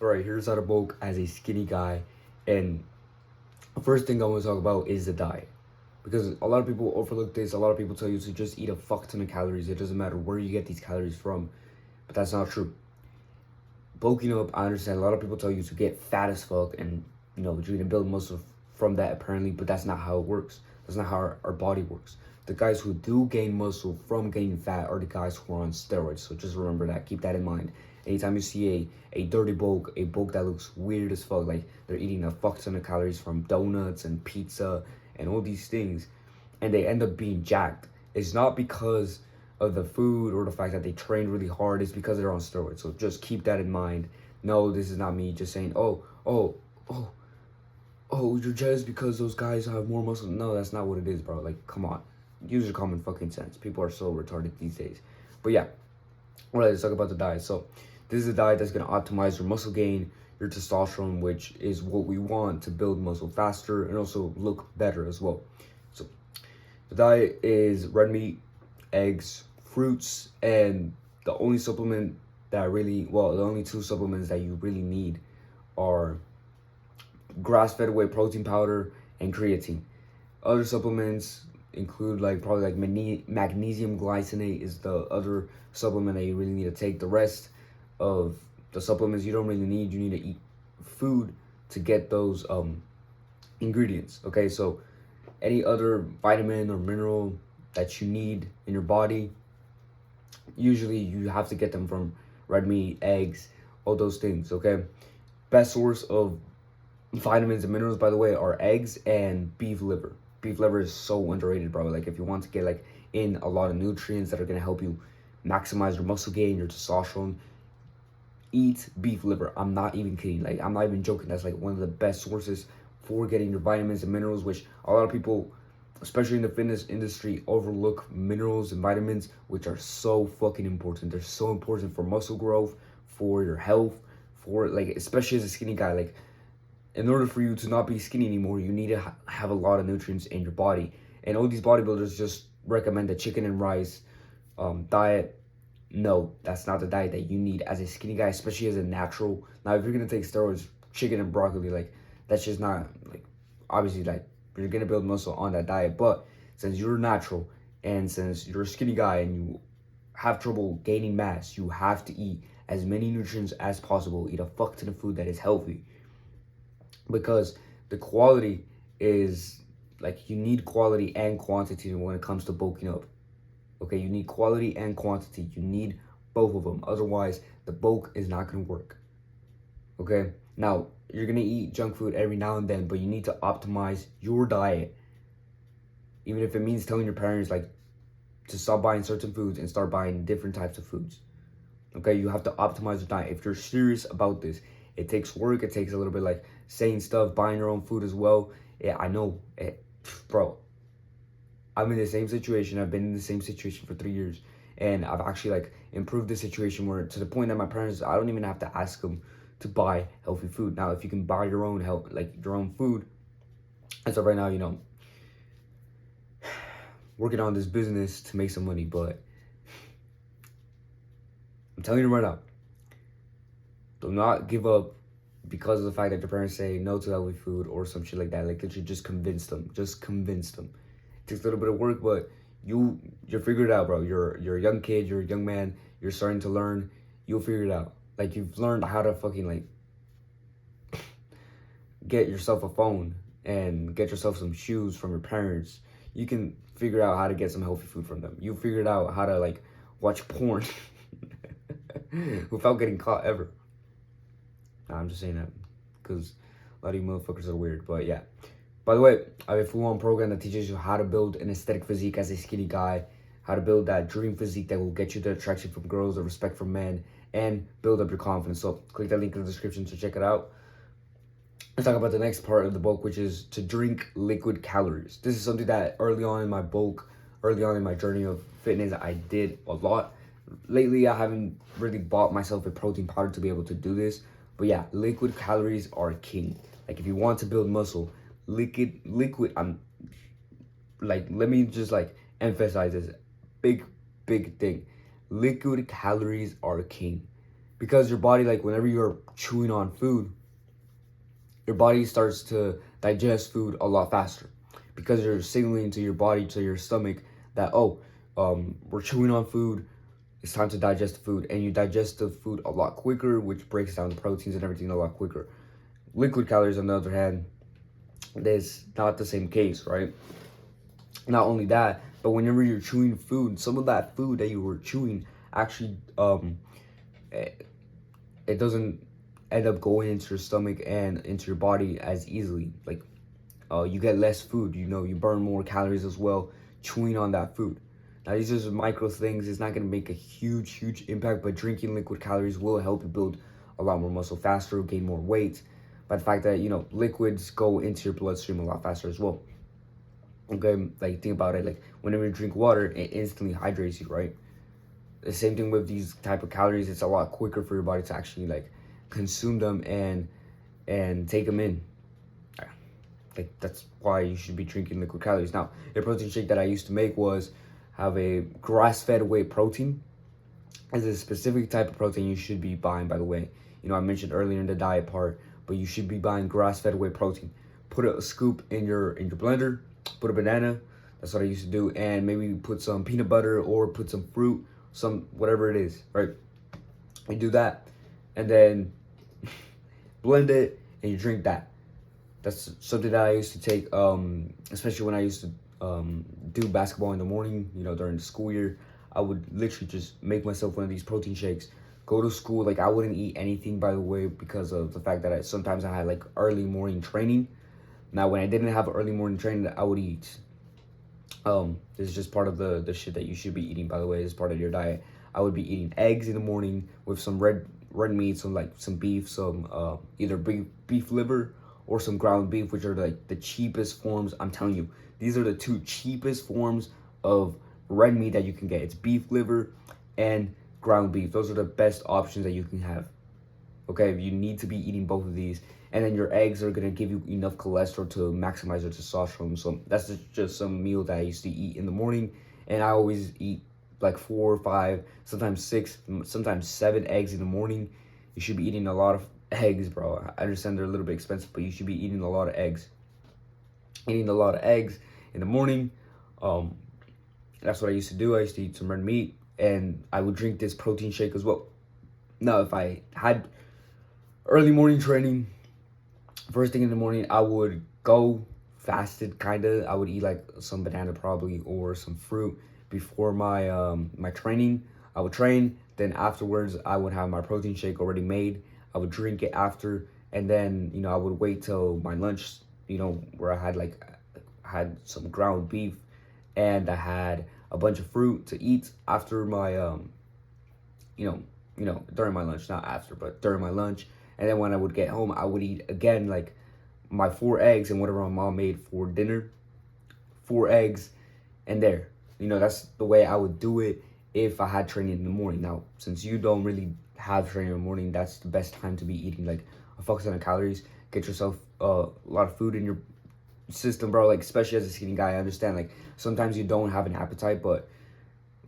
Alright, here's how to bulk as a skinny guy. And the first thing I want to talk about is the diet. Because a lot of people overlook this. A lot of people tell you to just eat a fuck ton of calories. It doesn't matter where you get these calories from. But that's not true. Bulking up, I understand a lot of people tell you to get fat as fuck and you're gonna build muscle from that apparently, but that's not how it works. That's not how our body works. The guys who do gain muscle from gaining fat are the guys who are on steroids. So just remember that. Keep that in mind. Anytime you see a dirty bulk, a bulk that looks weird as fuck, like they're eating a fuck ton of calories from donuts and pizza and all these things, and they end up being jacked, it's not because of the food or the fact that they train really hard. It's because they're on steroids. So just keep that in mind. No, this is not me just saying, oh, you're jealous because those guys have more muscle. No, that's not what it is, bro. Like, come on. Use your common fucking sense. People are so retarded these days. But yeah, all right, let's talk about the diet. So this is a diet that's going to optimize your muscle gain, your testosterone, which is what we want to build muscle faster and also look better as well. So the diet is red meat, eggs, fruits, and the only supplement that the only two supplements that you really need are grass-fed whey protein powder and creatine. Other supplements include probably magnesium glycinate is the other supplement that you really need to take. The rest of the supplements you don't really need. You need to eat food to get those ingredients. Okay, so any other vitamin or mineral that you need in your body, usually you have to get them from red meat, eggs, all those things. Okay, best source of vitamins and minerals, by the way, are eggs and beef liver. Beef liver is so underrated, bro. Like, if you want to get in a lot of nutrients that are gonna help you maximize your muscle gain, your testosterone, eat beef liver. I'm not even kidding. Like, I'm not even joking. That's one of the best sources for getting your vitamins and minerals, which a lot of people, especially in the fitness industry, overlook minerals and vitamins, which are so fucking important. They're so important for muscle growth, for your health, for especially as a skinny guy. In order for you to not be skinny anymore, you need to have a lot of nutrients in your body. And all these bodybuilders just recommend the chicken and rice diet. No, that's not the diet that you need as a skinny guy, especially as a natural. Now, if you're going to take steroids, chicken and broccoli, that's just not, obviously, you're going to build muscle on that diet. But since you're natural and since you're a skinny guy and you have trouble gaining mass, you have to eat as many nutrients as possible. Eat a fuck ton of food that is healthy. Because the quality is you need quality and quantity when it comes to bulking up. Okay, you need quality and quantity. You need both of them. Otherwise, the bulk is not going to work. Okay, now you're going to eat junk food every now and then, but you need to optimize your diet. Even if it means telling your parents to stop buying certain foods and start buying different types of foods. Okay, you have to optimize your diet. If you're serious about this, it takes work. It takes a little bit saying stuff, buying your own food as well. Yeah, I know. Bro, I'm in the same situation. I've been in the same situation for 3 years. And I've actually improved the situation where to the point that my parents, I don't even have to ask them to buy healthy food. Now, if you can buy your own your own food. And so right now, working on this business to make some money. But I'm telling you right now, do not give up because of the fact that your parents say no to healthy food or some shit like that. Literally just convince them. Just convince them. It takes a little bit of work, but you figure it out, bro. You're a young kid. You're a young man. You're starting to learn. You'll figure it out. You've learned how to fucking get yourself a phone and get yourself some shoes from your parents. You can figure out how to get some healthy food from them. You figured out how to watch porn without getting caught ever. Nah, I'm just saying that because a lot of you motherfuckers are weird. But yeah. By the way, I have a full-on program that teaches you how to build an aesthetic physique as a skinny guy, how to build that dream physique that will get you the attraction from girls, the respect from men, and build up your confidence. So click that link in the description to check it out. Let's talk about the next part of the bulk, which is to drink liquid calories. This is something that early on in my journey of fitness, I did a lot. Lately, I haven't really bought myself a protein powder to be able to do this. But yeah, liquid calories are king. If you want to build muscle, liquid, let me just emphasize this big thing. Liquid calories are king. because your body, like whenever you're chewing on food, your body starts to digest food a lot faster because you're signaling to your body, to your stomach, that, oh, we're chewing on food, it's time to digest the food. And you digest the food a lot quicker, which breaks down the proteins and everything a lot quicker. Liquid calories, on the other hand, is not the same case, right? Not only that, but whenever you're chewing food, some of that food that you were chewing actually it doesn't end up going into your stomach and into your body as easily. Like you get less food, you burn more calories as well chewing on that food. Now these are just micro things. It's not going to make a huge impact, but drinking liquid calories will help you build a lot more muscle faster, gain more weight, by the fact that liquids go into your bloodstream a lot faster as well. Okay, like think about it, like whenever you drink water, it instantly hydrates you, right? The same thing with these type of calories. It's a lot quicker for your body to actually like consume them and take them in. Like that's why you should be drinking liquid calories. Now, the protein shake that I used to make was have a grass-fed whey protein. It's a specific type of protein you should be buying, by the way. I mentioned earlier in the diet part, but you should be buying grass-fed whey protein. Put a scoop in your blender, put a banana, that's what I used to do, and maybe put some peanut butter or put some fruit, some whatever it is, right? You do that, and then blend it, and you drink that. That's something that I used to take, especially when I used to do basketball in the morning, during the school year. I would literally just make myself one of these protein shakes, go to school. Like, I wouldn't eat anything, by the way, because of the fact that sometimes I had like early morning training. Now, when I didn't have early morning training, I would eat. This is just part of the shit that you should be eating, by the way, as part of your diet. I would be eating eggs in the morning with some red meat, some beef, some either beef liver or some ground beef, which are like the cheapest forms. I'm telling you, these are the two cheapest forms of red meat that you can get. It's beef liver and ground beef. Those are the best options that you can have. Okay, you need to be eating both of these. And then your eggs are going to give you enough cholesterol to maximize your testosterone. So that's just some meal that I used to eat in the morning. And I always eat like 4 or 5, sometimes 6, sometimes 7 eggs in the morning. You should be eating a lot of eggs, bro. I understand they're a little bit expensive, but you should be eating a lot of eggs. Eating a lot of eggs in the morning. That's what I used to do. I used to eat some red meat, and I would drink this protein shake as well. Now, if I had early morning training, first thing in the morning, I would go fasted, kinda. I would eat like some banana probably or some fruit before my my training. I would train, then afterwards I would have my protein shake already made. I would drink it after, and then I would wait till my lunch, where I had some ground beef, and I had a bunch of fruit to eat after my during my lunch, not after, but during my lunch. And then when I would get home, I would eat again like my 4 eggs and whatever my mom made for dinner. 4 eggs, and there. That's the way I would do it if I had training in the morning. Now, since you don't really have training in the morning, that's the best time to be eating like a fuck ton of calories. Get yourself a lot of food in your system, bro. Like, especially as a skinny guy, I understand like sometimes you don't have an appetite, but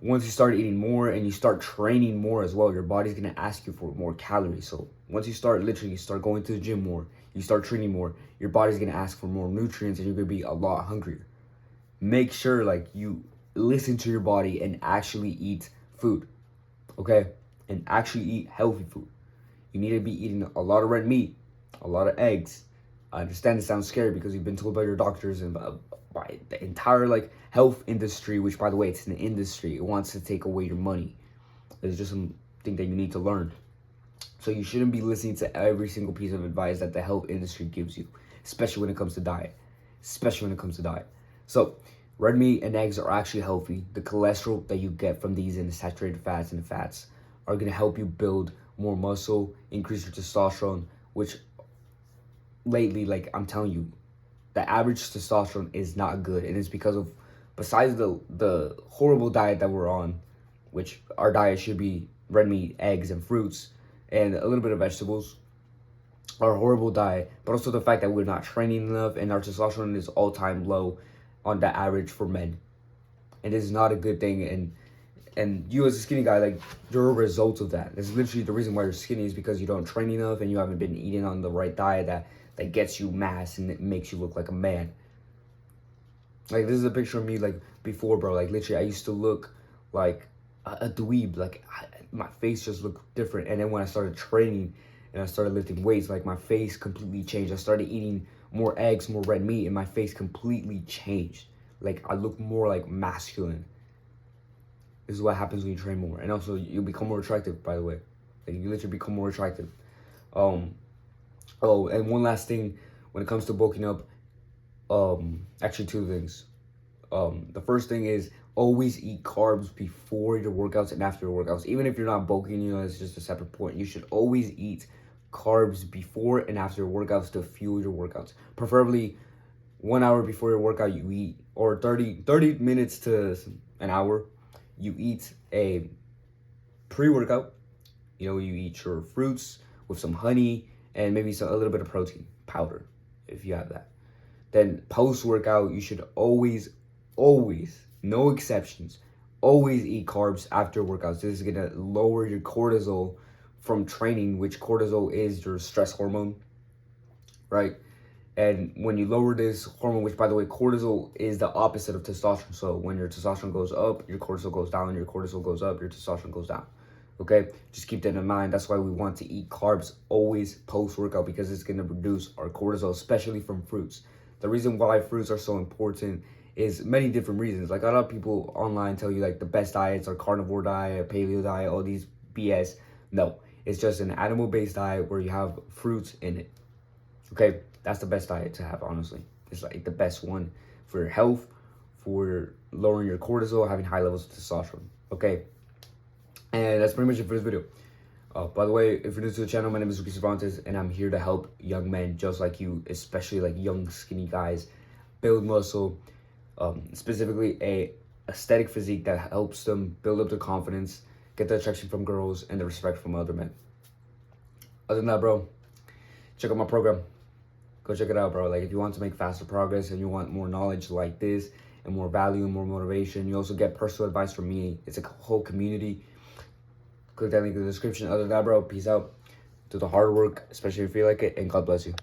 once you start eating more and you start training more as well, your body's gonna ask you for more calories. So once you start going to the gym more, you start training more, your body's gonna ask for more nutrients, and you're gonna be a lot hungrier. Make sure like you listen to your body and actually eat food, okay? And actually eat healthy food. You need to be eating a lot of red meat, a lot of eggs. I understand it sounds scary because you've been told by your doctors and by the entire like health industry, which, by the way, it's an industry. It wants to take away your money. It's just something that you need to learn. So you shouldn't be listening to every single piece of advice that the health industry gives you, especially when it comes to diet. So red meat and eggs are actually healthy. The cholesterol that you get from these and the saturated fats and the fats are going to help you build more muscle, increase your testosterone, which lately, like I'm telling you, the average testosterone is not good. And it's because of, besides the horrible diet that we're on, which our diet should be red meat, eggs, and fruits, and a little bit of vegetables, our horrible diet, but also the fact that we're not training enough and our testosterone is all-time low on the average for men. And this is not a good thing. And And you as a skinny guy, like, you're a result of that. That's literally the reason why you're skinny, is because you don't train enough and you haven't been eating on the right diet that gets you mass and it makes you look like a man. Like, this is a picture of me, like, before, bro. Like, literally, I used to look like a dweeb. Like, my face just looked different. And then when I started training and I started lifting weights, like, my face completely changed. I started eating more eggs, more red meat, and my face completely changed. Like, I look more, like, masculine. This is what happens when you train more. And also, you become more attractive, by the way. Like, you literally become more attractive. Oh, and one last thing, when it comes to bulking up, actually two things. The first thing is always eat carbs before your workouts and after your workouts. Even if you're not bulking, you know, it's just a separate point. You should always eat carbs before and after your workouts to fuel your workouts. Preferably 1 hour before your workout you eat, or 30 minutes to an hour, you eat a pre-workout. You know, you eat your fruits with some honey and maybe a little bit of protein powder, if you have that. Then post-workout, you should always, no exceptions, always eat carbs after workouts. This is gonna lower your cortisol from training, which cortisol is your stress hormone, right? And when you lower this hormone, which, by the way, cortisol is the opposite of testosterone. So when your testosterone goes up, your cortisol goes down. Your cortisol goes up, your testosterone goes down. Okay? Just keep that in mind. That's why we want to eat carbs always post-workout, because it's going to reduce our cortisol, especially from fruits. The reason why fruits are so important is many different reasons. Like, a lot of people online tell you, like, the best diets are carnivore diet, paleo diet, all these BS. No, it's just an animal-based diet where you have fruits in it. Okay? That's the best diet to have, honestly. It's like the best one for your health, for lowering your cortisol, having high levels of testosterone. Okay? And that's pretty much it for this video. By the way, if you're new to the channel, my name is Ricky Cervantes, and I'm here to help young men just like you, especially like young, skinny guys, build muscle, specifically a aesthetic physique that helps them build up their confidence, get the attraction from girls, and the respect from other men. Other than that, bro, check out my program. Go check it out, bro. Like, if you want to make faster progress and you want more knowledge like this and more value and more motivation, you also get personal advice from me. It's a whole community. Click that link in the description. Other than that, bro, peace out. Do the hard work, especially if you feel like it, and God bless you.